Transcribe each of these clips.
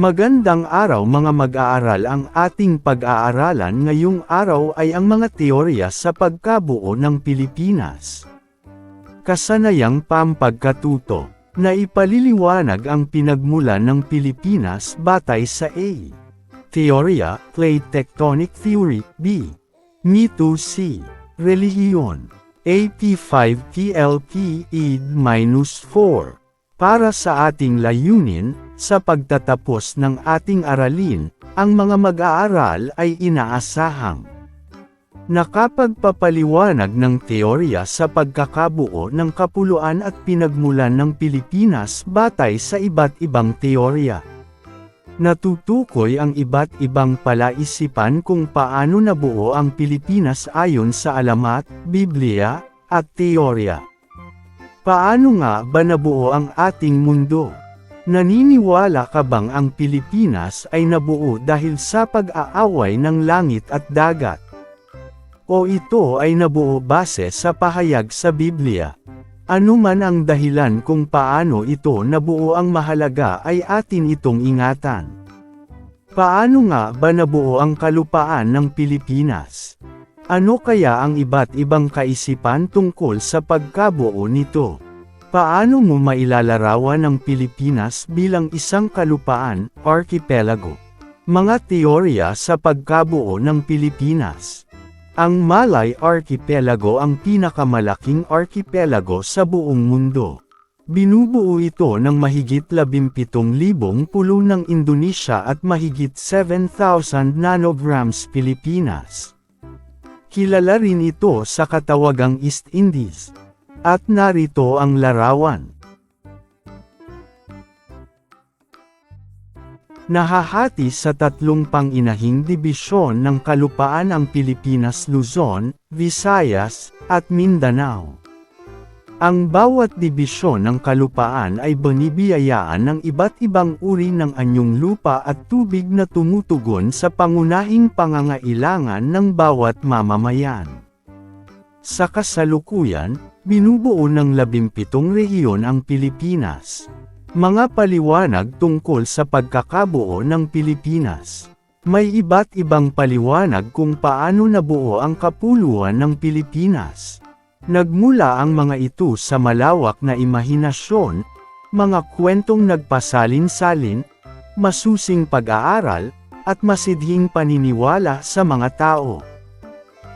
Magandang araw mga mag-aaral, ang ating pag-aaralan ngayong araw ay ang mga teorya sa pagkabuo ng Pilipinas. Kasanayang pampagkatuto, na ipaliliwanag ang pinagmulan ng Pilipinas batay sa A. Teorya, Plate Tectonic Theory, B. Mito C. Relihiyon, AP5 PLP ED-4. Para sa ating layunin, sa pagtatapos ng ating aralin, ang mga mag-aaral ay inaasahang nakapagpapaliwanag ng teorya sa pagkakabuo ng kapuluan at pinagmulan ng Pilipinas batay sa iba't ibang teorya. Natutukoy ang iba't ibang palaisipan kung paano nabuo ang Pilipinas ayon sa alamat, Biblia, at teorya. Paano nga ba nabuo ang ating mundo? Naniniwala ka bang ang Pilipinas ay nabuo dahil sa pag-aaway ng langit at dagat? O ito ay nabuo base sa pahayag sa Biblia? Ano man ang dahilan kung paano ito nabuo, ang mahalaga ay atin itong ingatan. Paano nga ba nabuo ang kalupaan ng Pilipinas? Ano kaya ang iba't ibang kaisipan tungkol sa pagkabuo nito? Paano mo mailalarawan ang Pilipinas bilang isang kalupaan, archipelago? Mga teorya sa pagkabuo ng Pilipinas. Ang Malay Archipelago ang pinakamalaking archipelago sa buong mundo. Binubuo ito ng mahigit 17,000 pulo ng Indonesia at mahigit 7,000 nanograms Pilipinas. Kilala rin ito sa katawagang East Indies. At narito ang larawan. Nahahati sa tatlong panginahing dibisyon ng kalupaan ang Pilipinas: Luzon, Visayas, at Mindanao. Ang bawat dibisyon ng kalupaan ay binibiyayaan ng iba't ibang uri ng anyong lupa at tubig na tumutugon sa pangunahing pangangailangan ng bawat mamamayan. Sa kasalukuyan, binubuo ng 17 rehiyon ang Pilipinas. Mga paliwanag tungkol sa pagkakabuo ng Pilipinas. May iba't ibang paliwanag kung paano nabuo ang kapuluan ng Pilipinas. Nagmula ang mga ito sa malawak na imahinasyon, mga kwentong nagpasalin-salin, masusing pag-aaral, at masidhing paniniwala sa mga tao.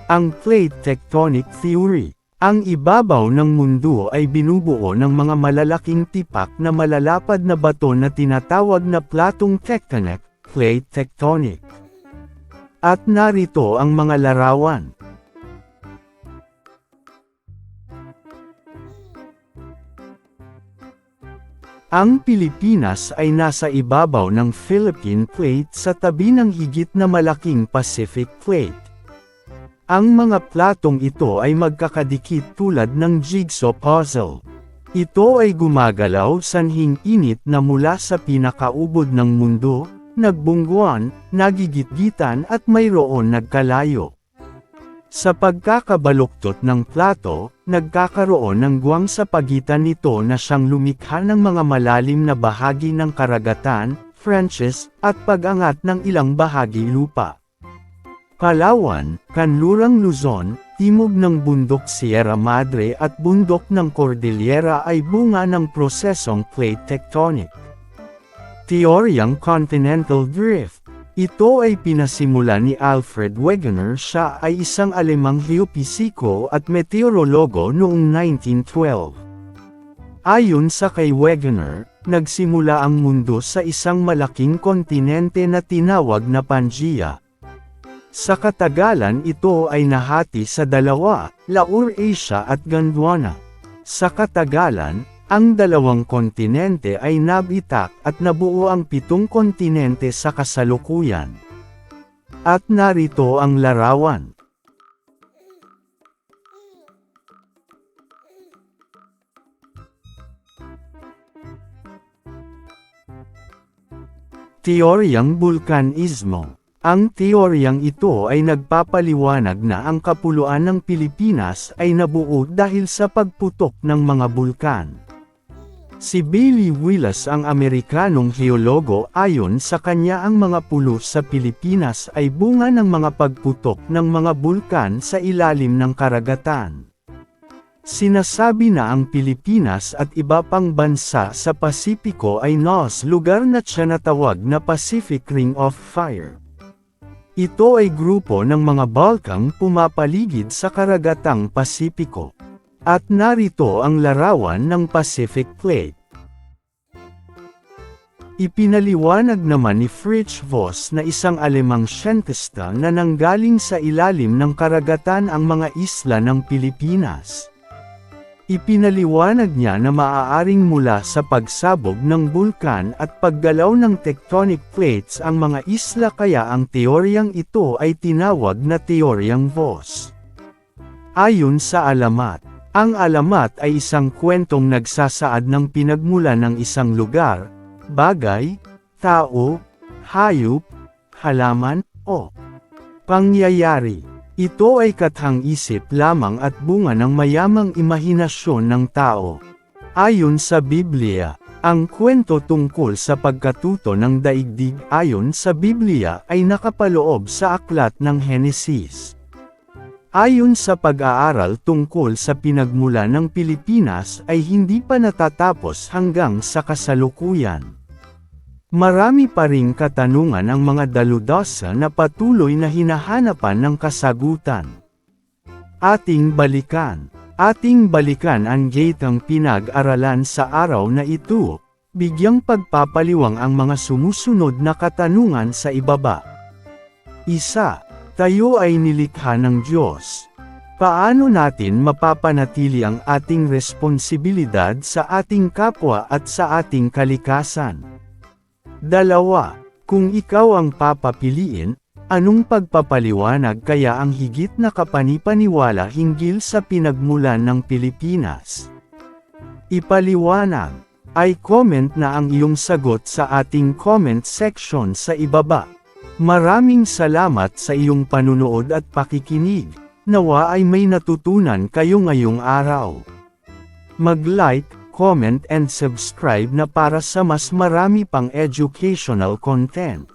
Ang Plate Tectonic Theory. Ang ibabaw ng mundo ay binubuo ng mga malalaking tipak na malalapad na bato na tinatawag na platong tectonic, plate tectonic. At narito ang mga larawan. Ang Pilipinas ay nasa ibabaw ng Philippine Plate sa tabi ng higit na malaking Pacific Plate. Ang mga platong ito ay magkakadikit tulad ng jigsaw puzzle. Ito ay gumagalaw sanhing init na mula sa pinakaubod ng mundo, nagbungguan, nagigitgitan at mayroon nagkalayo. Sa pagkakabaluktot ng plato, nagkakaroon ng guwang sa pagitan nito na siyang lumikha ng mga malalim na bahagi ng karagatan, trenches, at pag-angat ng ilang bahagi lupa. Palawan, Kanlurang Luzon, timog ng bundok Sierra Madre at bundok ng Cordillera ay bunga ng prosesong plate tectonic. Teoryang Continental Drift. Ito ay pinasimula ni Alfred Wegener. Siya ay isang Alemang geopisiko at meteorologo noong 1912. Ayon sa kay Wegener, nagsimula ang mundo sa isang malaking kontinente na tinawag na Pangaea. Sa katagalan ito ay nahati sa dalawa, Laurasia at Gondwana. Sa katagalan, ang dalawang kontinente ay nabitak at nabuo ang 7 kontinente sa kasalukuyan. At narito ang larawan. Teoryang Bulkanismo. Ang teoryang ito ay nagpapaliwanag na ang kapuluan ng Pilipinas ay nabuo dahil sa pagputok ng mga bulkan. Si Bailey Willis ang Amerikanong heologo, ayon sa kanya ang mga pulo sa Pilipinas ay bunga ng mga pagputok ng mga bulkan sa ilalim ng karagatan. Sinasabi na ang Pilipinas at iba pang bansa sa Pasipiko ay lugar na tinatawag na Pacific Ring of Fire. Ito ay grupo ng mga bulkang pumapaligid sa karagatang Pasipiko. At narito ang larawan ng Pacific Plate. Ipinaliwanag naman ni Fritz Voss na isang Alemang siyentista na nanggaling sa ilalim ng karagatan ang mga isla ng Pilipinas. Ipinaliwanag niya na maaaring mula sa pagsabog ng bulkan at paggalaw ng tectonic plates ang mga isla, kaya ang teoryang ito ay tinawag na teoryang Voss. Ayon sa alamat, ang alamat ay isang kwentong nagsasaad ng pinagmulan ng isang lugar, bagay, tao, hayop, halaman, o pangyayari. Ito ay kathang-isip lamang at bunga ng mayamang imahinasyon ng tao. Ayon sa Biblia, ang kwento tungkol sa pagkatuto ng daigdig ayon sa Biblia ay nakapaloob sa aklat ng Henesis. Ayon sa pag-aaral tungkol sa pinagmulan ng Pilipinas ay hindi pa natatapos hanggang sa kasalukuyan. Marami pa ring katanungan ang mga daludasa na patuloy na hinahanapan ng kasagutan. Ating balikan ang gatang pinag-aralan sa araw na ito, bigyang pagpapaliwang ang mga sumusunod na katanungan sa ibaba. 1. Tayo ay nilikha ng Diyos. Paano natin mapapanatili ang ating responsibilidad sa ating kapwa at sa ating kalikasan? 2. Kung ikaw ang papapiliin, anong pagpapaliwanag kaya ang higit na kapanipaniwala hinggil sa pinagmulan ng Pilipinas? Ipaliwanag. Ay comment na ang iyong sagot sa ating comment section sa ibaba. Maraming salamat sa iyong panunood at pakikinig. Nawa ay may natutunan kayo ngayong araw. Mag-like, comment and subscribe na para sa mas marami pang educational content.